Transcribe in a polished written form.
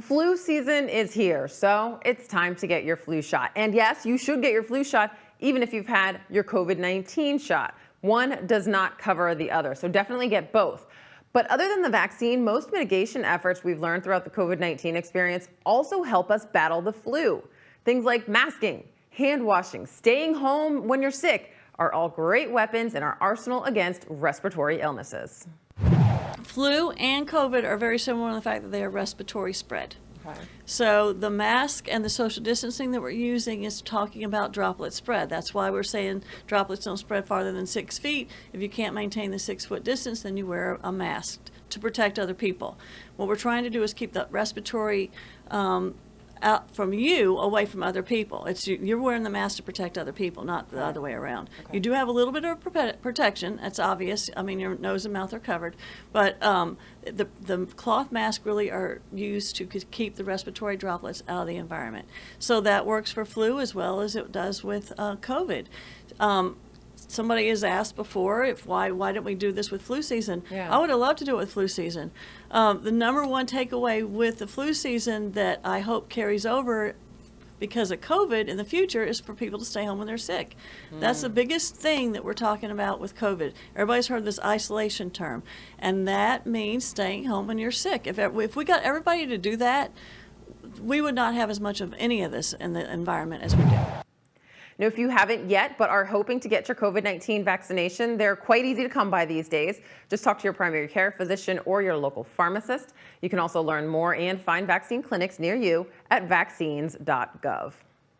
Flu season is here, so it's time to get your flu shot. And yes, you should get your flu shot even if you've had your COVID-19 shot. One does not cover the other, so definitely get both. But other than the vaccine, most mitigation efforts we've learned throughout the COVID-19 experience also help us battle the flu. Things like masking, hand washing, staying home when you're sick are all great weapons in our arsenal against respiratory illnesses. Flu and COVID are very similar in the fact that they are respiratory spread. Okay. So the mask and the social distancing that we're using is talking about droplet spread. That's why we're saying droplets don't spread farther than 6 feet. If you can't maintain the 6-foot distance, then you wear a mask to protect other people. What we're trying to do is keep the respiratory out from you, away from other people. It's you're wearing the mask to protect other people, not the other way around. Okay. You do have a little bit of protection. That's obvious. I mean, your nose and mouth are covered, but the cloth masks really are used to keep the respiratory droplets out of the environment. So that works for flu as well as it does with COVID. Somebody has asked before why didn't we do this with flu season? Yeah. I would have loved to do it with flu season. The number one takeaway with the flu season that I hope carries over because of COVID in the future is for people to stay home when they're sick. That's the biggest thing that we're talking about with COVID. Everybody's heard this isolation term, and that means staying home when you're sick. If we got everybody to do that, we would not have as much of any of this in the environment as we do. Now, if you haven't yet but are hoping to get your COVID-19 vaccination, they're quite easy to come by these days. Just talk to your primary care physician or your local pharmacist. You can also learn more and find vaccine clinics near you at vaccines.gov.